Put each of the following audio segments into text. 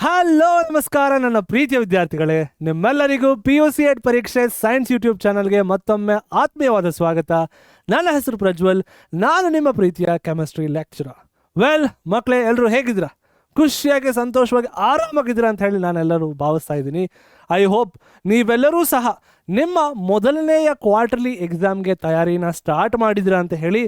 Hello ನಮಸ್ಕಾರ ನನ್ನ ಪ್ರೀತಿಯ ವಿದ್ಯಾರ್ಥಿಗಳೇ, ನಿಮ್ಮೆಲ್ಲರಿಗೂ PUC8 ಪರೀಕ್ಷೆ ಸೈನ್ಸ್ ಯೂಟ್ಯೂಬ್ ಚಾನಲ್ಗೆ ಮತ್ತೊಮ್ಮೆ ಆತ್ಮೀಯವಾದ ಸ್ವಾಗತ. ನನ್ನ ಹೆಸರು ಪ್ರಜ್ವಲ್, ನಾನು ನಿಮ್ಮ ಪ್ರೀತಿಯ ಕೆಮಿಸ್ಟ್ರಿ ಲೆಕ್ಚರರ್. ಮಕ್ಕಳೇ, ಎಲ್ಲರೂ ಹೇಗಿದ್ದೀರಾ? ಖುಷಿಯಾಗಿ ಸಂತೋಷವಾಗಿ ಆರಾಮಾಗಿದ್ದೀರಾ ಅಂತ ಹೇಳಿ ನಾನೆಲ್ಲರೂ ಭಾವಿಸ್ತಾ ಇದ್ದೀನಿ. ಐ ಹೋಪ್ ನೀವೆಲ್ಲರೂ ಸಹ ನಿಮ್ಮ ಮೊದಲನೆಯ ಕ್ವಾರ್ಟರ್ಲಿ ಎಕ್ಸಾಮ್ಗೆ ತಯಾರಿನ ಸ್ಟಾರ್ಟ್ ಮಾಡಿದ್ದೀರಾ ಅಂತ ಹೇಳಿ.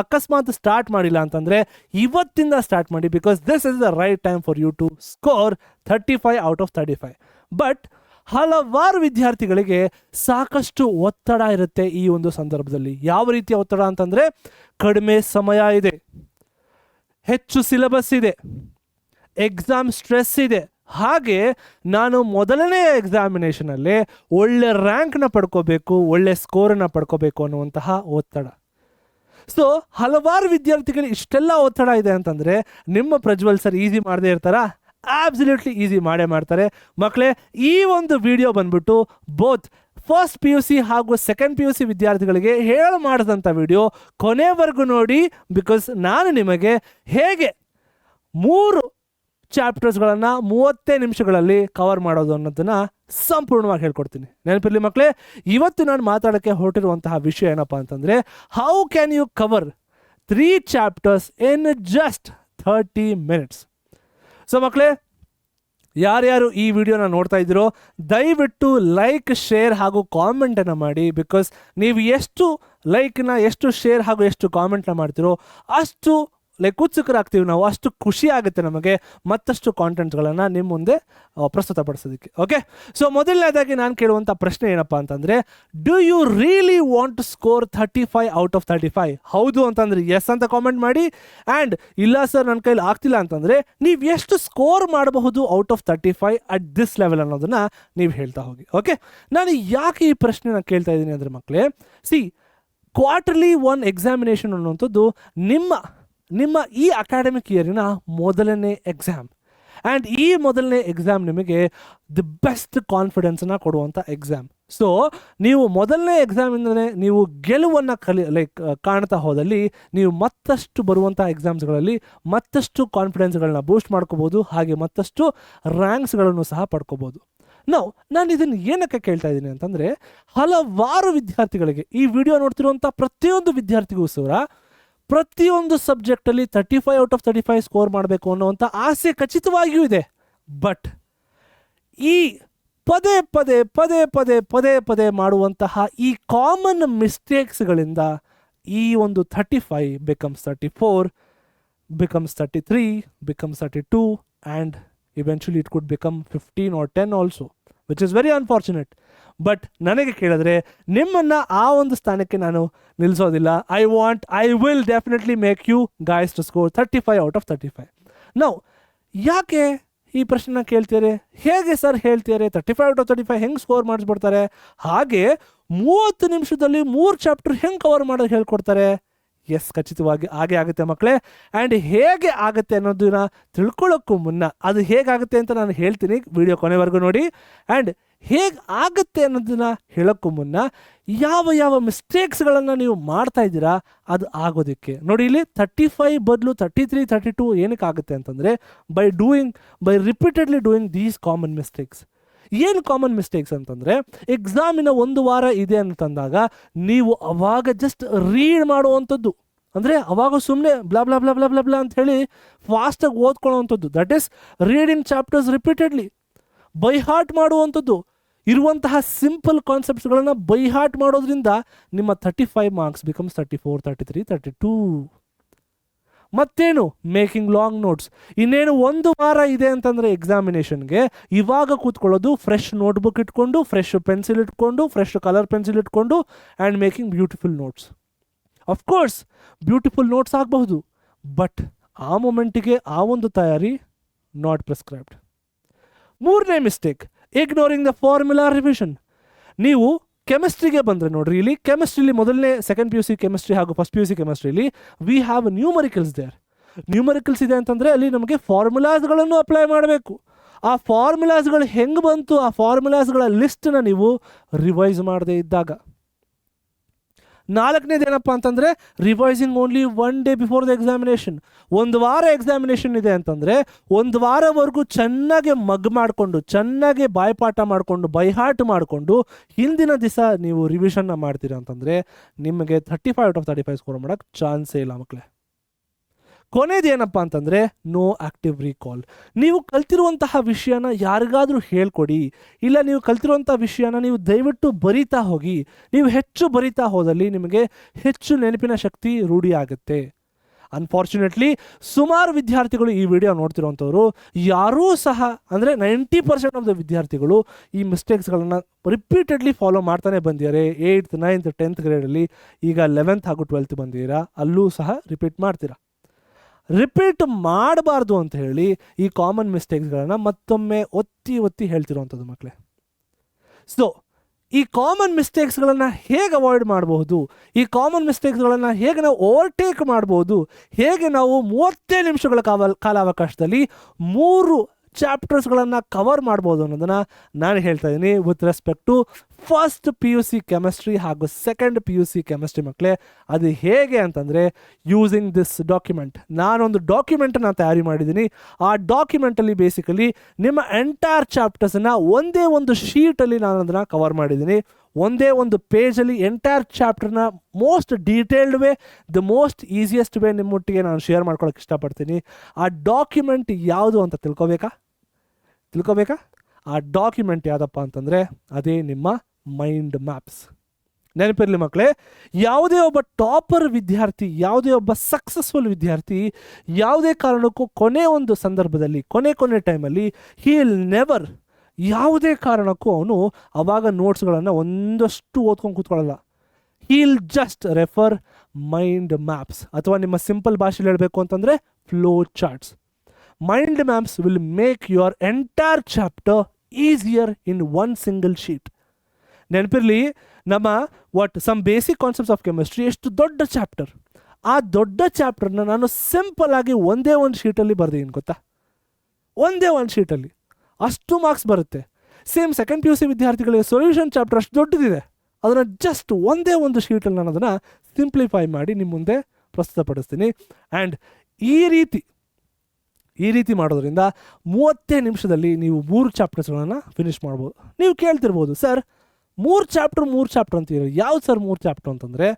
ಅಕಸ್ಮಾತ್ ಸ್ಟಾರ್ಟ್ ಮಾಡಿಲ್ಲ ಅಂತಂದರೆ ಇವತ್ತಿಂದ ಸ್ಟಾರ್ಟ್ ಮಾಡಿ, because this is the right time for you to score 35 out of 35. But ಹಲವಾರು ವಿದ್ಯಾರ್ಥಿಗಳಿಗೆ ಸಾಕಷ್ಟು ಒತ್ತಡ ಇರುತ್ತೆ ಈ ಒಂದು ಸಂದರ್ಭದಲ್ಲಿ. ಯಾವ ರೀತಿಯ ಒತ್ತಡ ಅಂತಂದರೆ, ಕಡಿಮೆ ಸಮಯ ಇದೆ, ಹೆಚ್ಚು ಸಿಲೆಬಸ್ ಇದೆ, ಎಕ್ಸಾಮ್ ಸ್ಟ್ರೆಸ್ ಇದೆ, ಹಾಗೆ ನಾನು ಮೊದಲನೇ ಎಕ್ಸಾಮಿನೇಷನಲ್ಲಿ ಒಳ್ಳೆ ರ್ಯಾಂಕ್ನ ಪಡ್ಕೋಬೇಕು, ಒಳ್ಳೆ ಸ್ಕೋರನ್ನು ಪಡ್ಕೋಬೇಕು ಅನ್ನುವಂತಹ ಒತ್ತಡ. ಸೊ ಹಲವಾರು ವಿದ್ಯಾರ್ಥಿಗಳು ಇಷ್ಟೆಲ್ಲ ಒತ್ತಡ ಇದೆ ಅಂತಂದರೆ ನಿಮ್ಮ ಪ್ರಜ್ವಲ್ ಸರ್ ಈಸಿ ಮಾಡದೇ ಇರ್ತಾರಾ? ಆಬ್ಸಲ್ಯೂಟ್ಲಿ ಈಸಿ ಮಾಡೇ ಮಾಡ್ತಾರೆ. ಮಕ್ಕಳೇ, ಈ ಒಂದು ವಿಡಿಯೋ ಬಂದ್ಬಿಟ್ಟು ಬೋತ್ ಫಸ್ಟ್ PUC ಹಾಗೂ ಸೆಕೆಂಡ್ PUC ವಿದ್ಯಾರ್ಥಿಗಳಿಗೆ ಹೇಳಿ ಮಾಡಿದಂಥ ವಿಡಿಯೋ. ಕೊನೆವರೆಗೂ ನೋಡಿ, ಬಿಕಾಸ್ ನಾನು ನಿಮಗೆ ಹೇಗೆ 3 ಚಾಪ್ಟರ್ಸ್ಗಳನ್ನು 30 ನಿಮಿಷಗಳಲ್ಲಿ ಕವರ್ ಮಾಡೋದು ಅನ್ನೋದನ್ನು ಸಂಪೂರ್ಣವಾಗಿ ಹೇಳ್ಕೊಡ್ತೀನಿ. ನೆನಪಿರಲಿ ಮಕ್ಕಳೇ, ಇವತ್ತು ನಾನು ಮಾತಾಡೋಕ್ಕೆ ಹೊರಟಿರುವಂತಹ ವಿಷಯ ಏನಪ್ಪ ಅಂತಂದರೆ, how can you cover 3 chapters in just 30 minutes. So ಮಕ್ಕಳೇ, ಯಾರ್ಯಾರು ಈ ವಿಡಿಯೋನ ನೋಡ್ತಾ ಇದ್ದೀರೋ ದಯವಿಟ್ಟು ಲೈಕ್, ಶೇರ್ ಹಾಗೂ ಕಾಮೆಂಟನ್ನು ಮಾಡಿ. ಬಿಕಾಸ್ ನೀವು ಎಷ್ಟು ಲೈಕ್ನ, ಎಷ್ಟು ಶೇರ್ ಹಾಗೂ ಎಷ್ಟು ಕಾಮೆಂಟ್ನ ಮಾಡ್ತೀರೋ ಅಷ್ಟು ಉತ್ಸುಕರಾಗ್ತೀವಿ ನಾವು, ಅಷ್ಟು ಖುಷಿ ಆಗುತ್ತೆ ನಮಗೆ ಮತ್ತಷ್ಟು ಕಾಂಟೆಂಟ್ಗಳನ್ನು ನಿಮ್ಮ ಮುಂದೆ ಪ್ರಸ್ತುತಪಡಿಸೋದಕ್ಕೆ. ಓಕೆ, ಸೊ ಮೊದಲನೇದಾಗಿ ನಾನು ಕೇಳುವಂಥ ಪ್ರಶ್ನೆ ಏನಪ್ಪ ಅಂತಂದರೆ, do you really want to score 35 out of 35? ಹೌದು ಅಂತಂದರೆ ಎಸ್ ಅಂತ ಕಾಮೆಂಟ್ ಮಾಡಿ. ಆ್ಯಂಡ್ ಇಲ್ಲ ಸರ್ ನನ್ನ ಕೈಲಿ ಆಗ್ತಿಲ್ಲ ಅಂತಂದರೆ ನೀವು ಎಷ್ಟು ಸ್ಕೋರ್ ಮಾಡಬಹುದು out of 35 at this level ಅನ್ನೋದನ್ನು ನೀವು ಹೇಳ್ತಾ ಹೋಗಿ. ಓಕೆ, ನಾನು ಯಾಕೆ ಈ ಪ್ರಶ್ನೆನ ಕೇಳ್ತಾ ಇದ್ದೀನಿ ಅಂದರೆ ಮಕ್ಕಳೇ, ಕ್ವಾರ್ಟರ್ಲಿ 1 ಎಕ್ಸಾಮಿನೇಷನ್ ಅನ್ನುವಂಥದ್ದು ನಿಮ್ಮ ಈ ಅಕಾಡೆಮಿಕ್ ಇಯರಿನ ಮೊದಲನೇ ಎಕ್ಸಾಮ್. ಆ್ಯಂಡ್ ಈ ಮೊದಲನೇ ಎಕ್ಸಾಮ್ ನಿಮಗೆ ದಿ ಬೆಸ್ಟ್ ಕಾನ್ಫಿಡೆನ್ಸನ್ನು ಕೊಡುವಂಥ ಎಕ್ಸಾಮ್. ಸೊ ನೀವು ಮೊದಲನೇ ಎಕ್ಸಾಮಿಂದಲೇ ನೀವು ಗೆಲುವನ್ನು ಕಾಣ್ತಾ ಹೋದಲ್ಲಿ ನೀವು ಮತ್ತಷ್ಟು ಬರುವಂಥ ಎಕ್ಸಾಮ್ಸ್ಗಳಲ್ಲಿ ಮತ್ತಷ್ಟು ಕಾನ್ಫಿಡೆನ್ಸ್ಗಳನ್ನ ಬೂಸ್ಟ್ ಮಾಡ್ಕೋಬೋದು, ಹಾಗೆ ಮತ್ತಷ್ಟು ರ್ಯಾಂಕ್ಸ್ಗಳನ್ನು ಸಹ ಪಡ್ಕೋಬೋದು. ನಾನು ಇದನ್ನು ಏನಕ್ಕೆ ಕೇಳ್ತಾ ಇದ್ದೀನಿ ಅಂತಂದರೆ, ಹಲವಾರು ವಿದ್ಯಾರ್ಥಿಗಳಿಗೆ, ಈ ವಿಡಿಯೋ ನೋಡ್ತಿರುವಂಥ ಪ್ರತಿಯೊಂದು ವಿದ್ಯಾರ್ಥಿಗೂ ಸಹ ಪ್ರತಿಯೊಂದು ಸಬ್ಜೆಕ್ಟಲ್ಲಿ 35 ಔಟ್ ಆಫ್ 35 ಸ್ಕೋರ್ ಮಾಡಬೇಕು ಅನ್ನುವಂಥ ಆಸೆ ಖಚಿತವಾಗಿಯೂ ಇದೆ. ಬಟ್ ಈ ಪದೇ ಪದೇ ಪದೇ ಪದೇ ಪದೇ ಪದೇ ಮಾಡುವಂತಹ ಈ ಕಾಮನ್ ಮಿಸ್ಟೇಕ್ಸ್ಗಳಿಂದ ಈ ಒಂದು 35 becomes 34, becomes 33, becomes 32, and eventually it could become 15 or 10 also, which is very unfortunate. But ನನಗೆ ಕೇಳಿದ್ರೆ ನಿಮ್ಮನ್ನು ಆ ಒಂದು ಸ್ಥಾನಕ್ಕೆ ನಾನು ನಿಲ್ಲಿಸೋದಿಲ್ಲ. I will definitely make you guys to score 35 out of 35. ಯಾಕೆ ಈ ಪ್ರಶ್ನೆನ ಕೇಳ್ತೀರಿ? ಹೇಗೆ ಸರ್ ಹೇಳ್ತೀರಿ 35 ಔಟ್ ಆಫ್ 35 ಹೆಂಗೆ ಸ್ಕೋರ್ ಮಾಡಿಸ್ಬಿಡ್ತಾರೆ? ಹಾಗೆ 30 ನಿಮಿಷದಲ್ಲಿ 3 ಚಾಪ್ಟರ್ ಹೆಂಗೆ ಕವರ್ ಮಾಡೋದು ಹೇಳ್ಕೊಡ್ತಾರೆ? ಎಸ್, ಖಚಿತವಾಗಿ ಹಾಗೆ ಆಗುತ್ತೆ ಮಕ್ಕಳೇ. ಆ್ಯಂಡ್ ಹೇಗೆ ಆಗುತ್ತೆ ಅನ್ನೋದನ್ನ ತಿಳ್ಕೊಳ್ಳೋಕ್ಕೂ ಮುನ್ನ, ಅದು ಹೇಗಾಗುತ್ತೆ ಅಂತ ನಾನು ಹೇಳ್ತೀನಿ, ವಿಡಿಯೋ ಕೊನೆವರೆಗೂ ನೋಡಿ. ಆ್ಯಂಡ್ ಹೇಗೆ ಆಗುತ್ತೆ ಅನ್ನೋದನ್ನ ಹೇಳೋಕ್ಕೂ ಮುನ್ನ ಯಾವ ಮಿಸ್ಟೇಕ್ಸ್ಗಳನ್ನು ನೀವು ಮಾಡ್ತಾ ಇದ್ದೀರಾ ಅದು ಆಗೋದಕ್ಕೆ ನೋಡಿ. ಇಲ್ಲಿ 35 ಬದಲು 33, 32 ಏನಕ್ಕೆ ಆಗುತ್ತೆ ಅಂತಂದರೆ, by repeatedly doing these common mistakes. ಏನು ಕಾಮನ್ ಮಿಸ್ಟೇಕ್ಸ್ ಅಂತಂದರೆ, ಎಕ್ಸಾಮಿನ 1 ವಾರ ಇದೆ ಅಂತಂದಾಗ ನೀವು ಅವಾಗ ಜಸ್ಟ್ ರೀಡ್ ಮಾಡುವಂಥದ್ದು, ಅಂದರೆ ಅವಾಗ ಸುಮ್ಮನೆ blah blah blah blah blah blah ಅಂತ ಹೇಳಿ ಫಾಸ್ಟಾಗಿ ಓದ್ಕೊಳ್ಳೋವಂಥದ್ದು, that is reading chapters repeatedly. By heart ಮಾಡುವಂಥದ್ದು, ಇರುವಂತಹ ಸಿಂಪಲ್ ಕಾನ್ಸೆಪ್ಟ್ಸ್ಗಳನ್ನು ಬೈ ಹಾರ್ಟ್ ಮಾಡೋದ್ರಿಂದ ನಿಮ್ಮ 35 ಮಾರ್ಕ್ಸ್ ಬಿಕಮ್ಸ್ 34, 33, 32. ಮತ್ತೇನು, ಮೇಕಿಂಗ್ ಲಾಂಗ್ ನೋಟ್ಸ್. ಇನ್ನೇನು 1 ವಾರ ಇದೆ ಅಂತಂದರೆ ಎಕ್ಸಾಮಿನೇಷನ್ಗೆ, ಇವಾಗ ಕೂತ್ಕೊಳ್ಳೋದು ಫ್ರೆಶ್ ನೋಟ್ಬುಕ್ ಇಟ್ಕೊಂಡು, ಫ್ರೆಶ್ ಪೆನ್ಸಿಲ್ ಇಟ್ಕೊಂಡು, ಫ್ರೆಶ್ ಕಲರ್ ಪೆನ್ಸಿಲ್ ಇಟ್ಕೊಂಡು, and making beautiful notes. Of course beautiful notes ಆಗಬಹುದು, ಬಟ್ ಆ ಮೊಮೆಂಟಿಗೆ ಆ ಒಂದು ತಯಾರಿ ನಾಟ್ ಪ್ರಿಸ್ಕ್ರೈಬ್ಡ್. 3ನೇ mistake, ignoring the formula revision. ನೀವು ಕೆಮಿಸ್ಟ್ರಿಗೆ ಬಂದರೆ ನೋಡ್ರಿ, ಇಲ್ಲಿ ಕೆಮಿಸ್ಟ್ರಿಲಿ ಮೊದಲನೇ ಸೆಕೆಂಡ್ PUC ಕೆಮಿಸ್ಟ್ರಿ ಹಾಗೂ ಫಸ್ಟ್ PUC ಕೆಮಿಸ್ಟ್ರಿಲಿ we have numericals there. Numericals ಇದೆ ಅಂತಂದರೆ ಅಲ್ಲಿ ನಮಗೆ ಫಾರ್ಮುಲಾಸ್ಗಳನ್ನು ಅಪ್ಲೈ ಮಾಡಬೇಕು. ಆ ಫಾರ್ಮುಲಾಸ್ಗಳು ಹೆಂಗೆ ಬಂತು, ಆ ಫಾರ್ಮುಲಾಸ್ಗಳ ಲಿಸ್ಟನ್ನ ನೀವು ರಿವೈಸ್ ಮಾಡದೇ ಇದ್ದಾಗ, ನಾಲ್ಕನೇದು ಏನಪ್ಪ ಅಂತಂದರೆ revising only 1 day before the examination. ಒಂದು ವಾರ ಎಕ್ಸಾಮಿನೇಷನ್ ಇದೆ ಅಂತಂದರೆ ಒಂದು ವಾರವರೆಗೂ ಚೆನ್ನಾಗಿ ಮಗ್ ಮಾಡಿಕೊಂಡು, ಚೆನ್ನಾಗಿ ಬಾಯ್ಪಾಠ ಮಾಡಿಕೊಂಡು, ಬೈಹಾರ್ಟ್ ಮಾಡಿಕೊಂಡು ಹಿಂದಿನ ದಿವಸ ನೀವು ರಿವಿಷನ್ನ ಮಾಡ್ತೀರಾ ಅಂತಂದರೆ ನಿಮಗೆ 35 out of 35 ಸ್ಕೋರ್ ಮಾಡೋಕ್ಕೆ ಚಾನ್ಸೇ ಇಲ್ಲ ಮಕ್ಕಳೇ. ಕೊನೆಯದು ಏನಪ್ಪ ಅಂತಂದರೆ ನೋ ಆ್ಯಕ್ಟಿವ್ ರೀಕಾಲ್. ನೀವು ಕಲ್ತಿರುವಂತಹ ವಿಷಯನ ಯಾರಿಗಾದರೂ ಹೇಳ್ಕೊಡಿ, ಇಲ್ಲ ನೀವು ಕಲ್ತಿರುವಂಥ ವಿಷಯನ ನೀವು ದಯವಿಟ್ಟು ಬರಿತಾ ಹೋಗಿ. ನೀವು ಹೆಚ್ಚು ಬರಿತಾ ಹೋದಲ್ಲಿ ನಿಮಗೆ ಹೆಚ್ಚು ನೆನಪಿನ ಶಕ್ತಿ ರೂಢಿ ಆಗುತ್ತೆ. ಅನ್ಫಾರ್ಚುನೇಟ್ಲಿ ಸುಮಾರು ವಿದ್ಯಾರ್ಥಿಗಳು ಈ ವಿಡಿಯೋ ನೋಡ್ತಿರೋವಂಥವ್ರು ಯಾರೂ ಸಹ ಅಂದರೆ 90% ಆಫ್ ದ ವಿದ್ಯಾರ್ಥಿಗಳು ಈ ಮಿಸ್ಟೇಕ್ಸ್ಗಳನ್ನು ರಿಪೀಟೆಡ್ಲಿ ಫಾಲೋ ಮಾಡ್ತಾನೆ ಬಂದಿದ್ದಾರೆ. 8th 9th 10th ಗ್ರೇಡಲ್ಲಿ, ಈಗ 11th ಹಾಗೂ 12th ಬಂದಿದ್ದೀರಾ, ಅಲ್ಲೂ ಸಹ ರಿಪೀಟ್ ಮಾಡ್ತೀರಾ. ರಿಪೀಟ್ ಮಾಡಬಾರ್ದು ಅಂತ ಹೇಳಿ ಈ ಕಾಮನ್ ಮಿಸ್ಟೇಕ್ಸ್ಗಳನ್ನು ಮತ್ತೊಮ್ಮೆ ಒತ್ತಿ ಹೇಳ್ತಿರೋವಂಥದ್ದು ಮಕ್ಕಳೇ. ಸೊ ಈ ಕಾಮನ್ ಮಿಸ್ಟೇಕ್ಸ್ಗಳನ್ನು ಹೇಗೆ ಅವಾಯ್ಡ್ ಮಾಡಬಹುದು, ಈ ಕಾಮನ್ ಮಿಸ್ಟೇಕ್ಸ್ಗಳನ್ನು ಹೇಗೆ ನಾವು ಓವರ್ಟೇಕ್ ಮಾಡ್ಬೋದು, ಹೇಗೆ ನಾವು 30 ನಿಮಿಷಗಳ ಕಾಲಾವಕಾಶದಲ್ಲಿ 3 ಚಾಪ್ಟರ್ಸ್ಗಳನ್ನು ಕವರ್ ಮಾಡ್ಬೋದು ಅನ್ನೋದನ್ನು ನಾನು ಹೇಳ್ತಾ ಇದ್ದೀನಿ with respect to first PUC chemistry ಹಾಗೂ ಸೆಕೆಂಡ್ PUC ಕೆಮಿಸ್ಟ್ರಿ ಮಕ್ಕಳೇ. ಅದು ಹೇಗೆ ಅಂತಂದರೆ ಯೂಸಿಂಗ್ ದಿಸ್ ಡಾಕ್ಯುಮೆಂಟ್. ನಾನೊಂದು ಡಾಕ್ಯುಮೆಂಟನ್ನು ತಯಾರಿ ಮಾಡಿದ್ದೀನಿ. ಆ ಡಾಕ್ಯುಮೆಂಟಲ್ಲಿ ಬೇಸಿಕಲಿ ನಿಮ್ಮ ಎಂಟೈರ್ ಚಾಪ್ಟರ್ಸನ್ನು ಒಂದೇ ಒಂದು ಶೀಟಲ್ಲಿ ನಾನು ಅದನ್ನು ಕವರ್ ಮಾಡಿದ್ದೀನಿ. ಒಂದೇ ಒಂದು ಪೇಜಲ್ಲಿ ಎಂಟೈರ್ ಚಾಪ್ಟರ್ನ most detailed way, the most easiest way ನಿಮ್ಮೊಟ್ಟಿಗೆ ನಾನು ಶೇರ್ ಮಾಡ್ಕೊಳ್ಳೋಕೆ ಇಷ್ಟಪಡ್ತೀನಿ. ಆ ಡಾಕ್ಯುಮೆಂಟ್ ಯಾವುದು ಅಂತ ತಿಳ್ಕೊಬೇಕಾ? ಆ ಡಾಕ್ಯುಮೆಂಟ್ ಯಾವುದಪ್ಪ ಅಂತಂದರೆ ಅದೇ ನಿಮ್ಮ ಮೈಂಡ್ ಮ್ಯಾಪ್ಸ್. ನೆನಪಿರಲಿ ಮಕ್ಕಳೇ, ಯಾವುದೇ ಒಬ್ಬ ಟಾಪರ್ ವಿದ್ಯಾರ್ಥಿ, ಯಾವುದೇ ಒಬ್ಬ ಸಕ್ಸಸ್ಫುಲ್ ವಿದ್ಯಾರ್ಥಿ ಯಾವುದೇ ಕಾರಣಕ್ಕೂ ಕೊನೆ ಒಂದು ಸಂದರ್ಭದಲ್ಲಿ, ಕೊನೆ ಟೈಮಲ್ಲಿ ಹೀಲ್ ನೆವರ್, ಯಾವುದೇ ಕಾರಣಕ್ಕೂ ಅವನು ಅವಾಗ ನೋಟ್ಸ್ಗಳನ್ನು ಒಂದಷ್ಟು ಓದ್ಕೊಂಡು ಕೂತ್ಕೊಳ್ಳಲ್ಲ. He'll just refer mind maps, ಅಥವಾ ನಿಮ್ಮ ಸಿಂಪಲ್ ಭಾಷೆಯಲ್ಲಿ ಹೇಳಬೇಕು ಅಂತಂದರೆ flow charts. Mind maps will make your entire chapter easier in one single sheet. ನೆನಪಿರಲಿ, ನಮ್ಮ some basic concepts of chemistry ಎಷ್ಟು ದೊಡ್ಡ ಚಾಪ್ಟರ್. ಆ ದೊಡ್ಡ ಚಾಪ್ಟರ್ನ ನಾನು ಸಿಂಪಲ್ ಆಗಿ ಒಂದೇ ಒಂದು ಶೀಟಲ್ಲಿ ಬರ್ದಿದ್ದೀನಿ ಗೊತ್ತಾ? ಒಂದೇ ಒಂದು ಶೀಟಲ್ಲಿ ಅಷ್ಟು ಮಾರ್ಕ್ಸ್ ಬರುತ್ತೆ. ಸೇಮ್ ಸೆಕೆಂಡ್ PUC ವಿದ್ಯಾರ್ಥಿಗಳಿಗೆ ಸೊಲ್ಯೂಷನ್ ಚಾಪ್ಟರ್ ಅಷ್ಟು ದೊಡ್ಡದಿದೆ, ಅದನ್ನು ಜಸ್ಟ್ ಒಂದೇ ಒಂದು ಶೀಟಲ್ಲಿ ನಾನು ಅದನ್ನು ಸಿಂಪ್ಲಿಫೈ ಮಾಡಿ ನಿಮ್ಮ ಮುಂದೆ ಪ್ರಸ್ತುತಪಡಿಸ್ತೀನಿ. ಆ್ಯಂಡ್ ಈ ರೀತಿ ಮಾಡೋದ್ರಿಂದ 30 ನಿಮಿಷದಲ್ಲಿ ನೀವು 3 ಚಾಪ್ಟರ್ಸ್ಗಳನ್ನು ಫಿನಿಷ್ ಮಾಡ್ಬೋದು. ನೀವು ಕೇಳ್ತಿರ್ಬೋದು, ಸರ್ 3 ಚಾಪ್ಟರ್ ಅಂತೀರಿ, ಯಾವ್ದು ಸರ್ 3 ಚಾಪ್ಟರ್ ಅಂತಂದರೆ,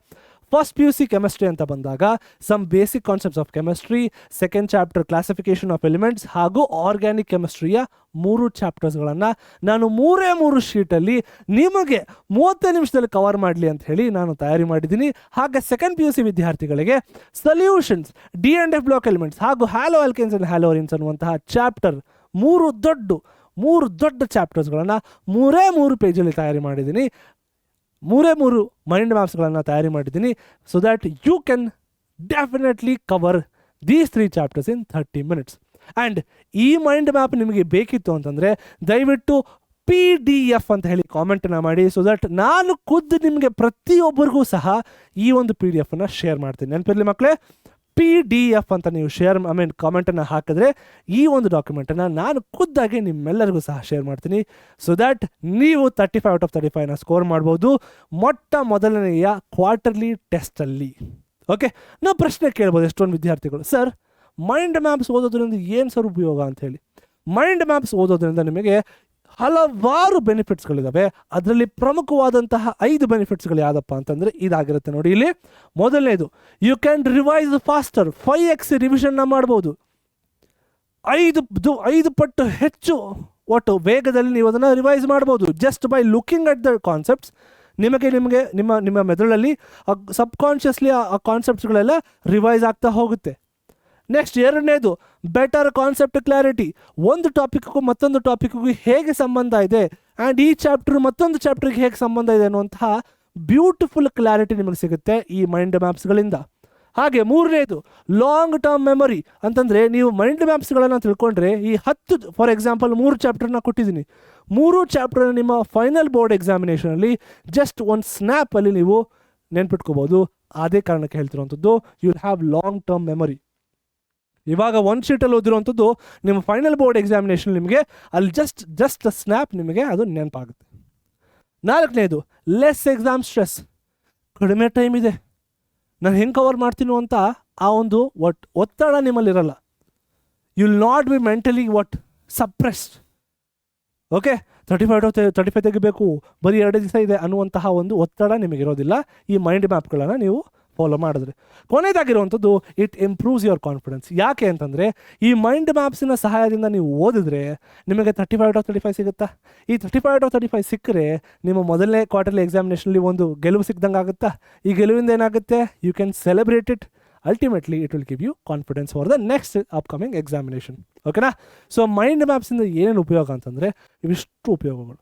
ಫಸ್ಟ್ PUC ಕೆಮಿಸ್ಟ್ರಿ ಅಂತ ಬಂದಾಗ some basic concepts of chemistry, second chapter classification of elements ಹಾಗೂ ಆರ್ಗ್ಯಾನಿಕ್ ಕೆಮಿಸ್ಟ್ರಿಯ 3 ಚಾಪ್ಟರ್ಸ್ಗಳನ್ನು ನಾನು 3 ಶೀಟಲ್ಲಿ ನಿಮಗೆ 30 ನಿಮಿಷದಲ್ಲಿ ಕವರ್ ಮಾಡಲಿ ಅಂತ ಹೇಳಿ ನಾನು ತಯಾರಿ ಮಾಡಿದ್ದೀನಿ. ಹಾಗೆ ಸೆಕೆಂಡ್ PUC ವಿದ್ಯಾರ್ಥಿಗಳಿಗೆ ಸೊಲ್ಯೂಷನ್ಸ್, D&F ಬ್ಲಾಕ್ ಎಲಿಮೆಂಟ್ಸ್ ಹಾಗೂ ಹ್ಯಾಲೋ ಆಲ್ಕೇನ್ಸ್ ಅಂಡ್ ಹ್ಯಾಲೋರಿನ್ಸ್ ಅನ್ನುವಂತಹ ಚಾಪ್ಟರ್ 3 ದೊಡ್ಡ ಚಾಪ್ಟರ್ಸ್ಗಳನ್ನು 3 ಪೇಜಲ್ಲಿ ತಯಾರಿ ಮಾಡಿದ್ದೀನಿ. 3 ಮೈಂಡ್ ಮ್ಯಾಪ್ಸ್ಗಳನ್ನು ತಯಾರಿ ಮಾಡಿದ್ದೀನಿ. So that you can definitely cover these 3 chapters in 30 minutes. And ಈ ಮೈಂಡ್ ಮ್ಯಾಪ್ ನಿಮಗೆ ಬೇಕಿತ್ತು ಅಂತಂದರೆ ದಯವಿಟ್ಟು PDF ಅಂತ ಹೇಳಿ ಕಾಮೆಂಟನ್ನು ಮಾಡಿ. ಸೊ ದ್ಯಾಟ್ ನಾನು ಖುದ್ದು ನಿಮಗೆ ಪ್ರತಿಯೊಬ್ಬರಿಗೂ ಸಹ ಈ ಒಂದು PDF ಶೇರ್ ಮಾಡ್ತೀನಿ. ನೆನಪಿರಲಿ ಮಕ್ಕಳೇ, PDF ಅಂತ ನೀವು ಕಾಮೆಂಟನ್ನು ಹಾಕಿದ್ರೆ ಈ ಒಂದು ಡಾಕ್ಯುಮೆಂಟನ್ನು ನಾನು ಖುದ್ದಾಗಿ ನಿಮ್ಮೆಲ್ಲರಿಗೂ ಸಹ ಶೇರ್ ಮಾಡ್ತೀನಿ. ಸೊ ದ್ಯಾಟ್ ನೀವು 35 out of 35 ಸ್ಕೋರ್ ಮಾಡ್ಬೋದು ಮೊದಲನೆಯ ಕ್ವಾರ್ಟರ್ಲಿ ಟೆಸ್ಟಲ್ಲಿ. ಓಕೆ, ನಾವು ಪ್ರಶ್ನೆ ಕೇಳ್ಬೋದು ಎಷ್ಟೊಂದು ವಿದ್ಯಾರ್ಥಿಗಳು, ಸರ್ ಮೈಂಡ್ ಮ್ಯಾಪ್ಸ್ ಓದೋದ್ರಿಂದ ಏನು ಸರ್ ಉಪಯೋಗ ಅಂತ ಹೇಳಿ. ಮೈಂಡ್ ಮ್ಯಾಪ್ಸ್ ಓದೋದ್ರಿಂದ ನಿಮಗೆ ಹಲವಾರು ಬೆನಿಫಿಟ್ಸ್ಗಳಿದ್ದಾವೆ. ಅದರಲ್ಲಿ ಪ್ರಮುಖವಾದಂತಹ 5 ಬೆನಿಫಿಟ್ಸ್ಗಳು ಯಾವುದಪ್ಪ ಅಂತಂದರೆ ಇದಾಗಿರುತ್ತೆ ನೋಡಿ. ಇಲ್ಲಿ ಮೊದಲನೇದು, you can revise faster. 5x ರಿವಿಷನ್ನ ಮಾಡ್ಬೋದು. 5 ಪಟ್ಟು ಹೆಚ್ಚು ಒಟ್ಟು ವೇಗದಲ್ಲಿ ನೀವು ಅದನ್ನು ರಿವೈಸ್ ಮಾಡ್ಬೋದು. Just by looking at the concepts ನಿಮಗೆ ನಿಮ್ಮ ಮೆದುಳಲ್ಲಿ ಸಬ್ಕಾನ್ಷಿಯಸ್ಲಿ ಆ ಕಾನ್ಸೆಪ್ಟ್ಸ್ಗಳೆಲ್ಲ ರಿವೈಸ್ ಆಗ್ತಾ ಹೋಗುತ್ತೆ. ನೆಕ್ಸ್ಟ್, ಎರಡನೇದು, ಬೆಟರ್ ಕಾನ್ಸೆಪ್ಟ್ ಕ್ಲಾರಿಟಿ. ಒಂದು ಟಾಪಿಕ್ಗೂ ಮತ್ತೊಂದು ಟಾಪಿಕ್ಗೂ ಹೇಗೆ ಸಂಬಂಧ ಇದೆ, ಆ್ಯಂಡ್ ಈ ಚಾಪ್ಟರ್ ಮತ್ತೊಂದು ಚಾಪ್ಟರ್ಗೆ ಹೇಗೆ ಸಂಬಂಧ ಇದೆ ಅನ್ನುವಂತಹ ಬ್ಯೂಟಿಫುಲ್ ಕ್ಲಾರಿಟಿ ನಿಮಗೆ ಸಿಗುತ್ತೆ ಈ ಮೈಂಡ್ ಮ್ಯಾಪ್ಸ್ಗಳಿಂದ. ಹಾಗೆ ಮೂರನೇದು, ಲಾಂಗ್ ಟರ್ಮ್ ಮೆಮೊರಿ. ಅಂತಂದರೆ ನೀವು ಮೈಂಡ್ ಮ್ಯಾಪ್ಸ್ಗಳನ್ನು ತಿಳ್ಕೊಂಡ್ರೆ ಈ 10 ಫಾರ್ ಎಕ್ಸಾಂಪಲ್ 3 ಚಾಪ್ಟರ್ನ ಕೊಟ್ಟಿದ್ದೀನಿ. 3 ಚಾಪ್ಟರ್ನ ನಿಮ್ಮ ಫೈನಲ್ ಬೋರ್ಡ್ ಎಕ್ಸಾಮಿನೇಷನಲ್ಲಿ ಜಸ್ಟ್ ಒಂದು ಸ್ನ್ಯಾಪಲ್ಲಿ ನೀವು ನೆನ್ಪಿಟ್ಕೋಬೋದು. ಅದೇ ಕಾರಣಕ್ಕೆ ಹೇಳ್ತಿರೋವಂಥದ್ದು you will have long term memory. ಇವಾಗ ಒಂದು ಶೀಟಲ್ಲಿ ಓದಿರುವಂಥದ್ದು ನಿಮ್ಮ ಫೈನಲ್ ಬೋರ್ಡ್ ಎಕ್ಸಾಮಿನೇಷನ್ ನಿಮಗೆ ಅಲ್ಲಿ ಜಸ್ಟ್ ಸ್ನ್ಯಾಪ್ ನಿಮಗೆ ಅದು ನೆನಪಾಗುತ್ತೆ. 4ನೇದು, ಲೆಸ್ ಎಕ್ಸಾಮ್ ಸ್ಟ್ರೆಸ್. ಕಡಿಮೆ ಟೈಮ್ ಇದೆ, ನಾನು ಹೆಂಗೆ ಕವರ್ ಮಾಡ್ತೀನೋ ಅಂತ ಆ ಒಂದು ಒತ್ತಡ ನಿಮ್ಮಲ್ಲಿರಲ್ಲ. You will not be mentally suppressed. Okay, 35 ತೆಗಿಬೇಕು, ಬರೀ 2 ದಿವಸ ಇದೆ ಅನ್ನುವಂತಹ ಒಂದು ಒತ್ತಡ ನಿಮಗಿರೋದಿಲ್ಲ ಈ ಮೈಂಡ್ ಮ್ಯಾಪ್ಗಳನ್ನು ನೀವು ಫಾಲೋ ಮಾಡಿದ್ರೆ. ಕೊನೆಯದಾಗಿರುವಂಥದ್ದು, ಇಟ್ ಇಂಪ್ರೂವ್ಸ್ ಯುವರ್ ಕಾನ್ಫಿಡೆನ್ಸ್. ಯಾಕೆ ಅಂತಂದರೆ ಈ ಮೈಂಡ್ ಮ್ಯಾಪ್ಸಿನ ಸಹಾಯದಿಂದ ನೀವು ಓದಿದ್ರೆ ನಿಮಗೆ 35/35 ಸಿಗುತ್ತಾ? ಈ 35/35 ಸಿಕ್ಕರೆ ನಿಮ್ಮ ಮೊದಲನೇ ಕ್ವಾರ್ಟರ್ಲಿ ಎಕ್ಸಾಮಿನೇಷನಲ್ಲಿ ಒಂದು ಗೆಲುವು ಸಿಕ್ದಂಗೆ ಆಗುತ್ತಾ? ಈ ಗೆಲುವಿಂದ ಏನಾಗುತ್ತೆ, you can celebrate it. Ultimately it will give you confidence for the next upcoming examination. ಓಕೆನಾ? ಸೊ ಮೈಂಡ್ ಮ್ಯಾಪ್ಸಿಂದ ಏನೇನು ಉಪಯೋಗ ಅಂತಂದರೆ ಇವಿಷ್ಟು ಉಪಯೋಗಗಳು.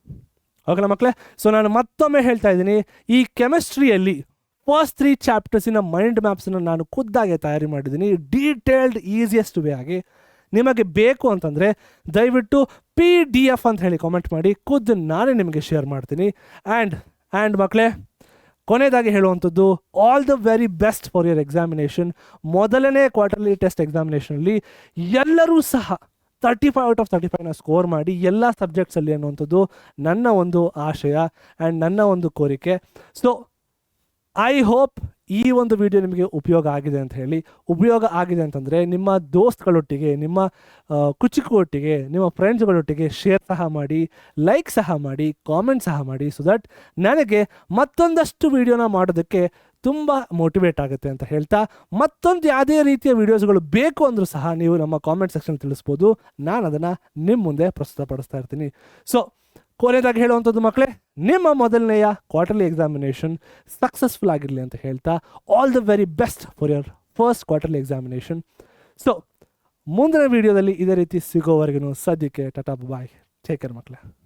ಓಕೆನಾ ಮಕ್ಕಳೇ? ಸೊ ನಾನು ಮತ್ತೊಮ್ಮೆ ಹೇಳ್ತಾ ಇದ್ದೀನಿ, ಈ ಕೆಮಿಸ್ಟ್ರಿಯಲ್ಲಿ ಫಸ್ಟ್ 3 ಚಾಪ್ಟರ್ಸಿನ ಮೈಂಡ್ ಮ್ಯಾಪ್ಸನ್ನು ನಾನು ಖುದ್ದಾಗೆ ತಯಾರಿ ಮಾಡಿದ್ದೀನಿ, ಡೀಟೇಲ್ಡ್ ಈಸಿಯೆಸ್ಟ್ ವೇ ಆಗಿ. ನಿಮಗೆ ಬೇಕು ಅಂತಂದರೆ ದಯವಿಟ್ಟು PDF ಅಂತ ಹೇಳಿ ಕಾಮೆಂಟ್ ಮಾಡಿ, ಖುದ್ದು ನಾನೇ ನಿಮಗೆ ಶೇರ್ ಮಾಡ್ತೀನಿ. ಆ್ಯಂಡ್ ಮಕ್ಕಳೇ, ಕೊನೆಯದಾಗಿ ಹೇಳುವಂಥದ್ದು, all the very best for your examination. ಮೊದಲನೇ ಕ್ವಾರ್ಟರ್ಲಿ ಟೆಸ್ಟ್ ಎಕ್ಸಾಮಿನೇಷನಲ್ಲಿ ಎಲ್ಲರೂ ಸಹ 35/35ನ ಸ್ಕೋರ್ ಮಾಡಿ ಎಲ್ಲ ಸಬ್ಜೆಕ್ಟ್ಸಲ್ಲಿ ಅನ್ನುವಂಥದ್ದು ನನ್ನ ಒಂದು ಆಶಯ ಆ್ಯಂಡ್ ನನ್ನ ಒಂದು ಕೋರಿಕೆ. ಸೊ ಐ ಹೋಪ್ ಈ ಒಂದು ವಿಡಿಯೋ ನಿಮಗೆ ಉಪಯೋಗ ಆಗಿದೆ ಅಂತ ಹೇಳಿ. ಉಪಯೋಗ ಆಗಿದೆ ಅಂತಂದರೆ ನಿಮ್ಮ ದೋಸ್ತ್ಗಳೊಟ್ಟಿಗೆ, ನಿಮ್ಮ ಕುಚಿಕುವೊಟ್ಟಿಗೆ, ನಿಮ್ಮ ಫ್ರೆಂಡ್ಸ್ಗಳೊಟ್ಟಿಗೆ ಶೇರ್ ಸಹ ಮಾಡಿ, ಲೈಕ್ ಸಹ ಮಾಡಿ, ಕಾಮೆಂಟ್ ಸಹ ಮಾಡಿ, ಸೊ ದಟ್ ನನಗೆ ಮತ್ತೊಂದಷ್ಟು ವಿಡಿಯೋನ ಮಾಡೋದಕ್ಕೆ ತುಂಬ ಮೋಟಿವೇಟ್ ಆಗುತ್ತೆ ಅಂತ ಹೇಳ್ತಾ, ಮತ್ತೊಂದು ಯಾವುದೇ ರೀತಿಯ ವೀಡಿಯೋಸ್ಗಳು ಬೇಕು ಅಂದರೂ ಸಹ ನೀವು ನಮ್ಮ ಕಾಮೆಂಟ್ ಸೆಕ್ಷನ್ ತಿಳಿಸ್ಬೋದು. ನಾನು ಅದನ್ನು ನಿಮ್ಮ ಮುಂದೆ ಪ್ರಸ್ತುತಪಡಿಸ್ತಾ ಇರ್ತೀನಿ. ಸೊ ಕೊನೆಯದಾಗಿ ಹೇಳುವಂಥದ್ದು ಮಕ್ಕಳೇ, ನಿಮ್ಮ ಮೊದಲನೆಯ ಕ್ವಾರ್ಟರ್ಲಿ ಎಕ್ಸಾಮಿನೇಷನ್ ಸಕ್ಸಸ್ಫುಲ್ ಆಗಿರಲಿ ಅಂತ ಹೇಳ್ತಾ, all the very best for your first quarterly examination. So ಮುಂದಿನ ವೀಡಿಯೋದಲ್ಲಿ ಇದೇ ರೀತಿ ಸಿಗೋವರೆಗೂ ಸದ್ಯಕ್ಕೆ ಟಾಟಾ ಬಾಯ್, ಟೇಕ್ ಕೇರ್ ಮಕ್ಕಳೇ.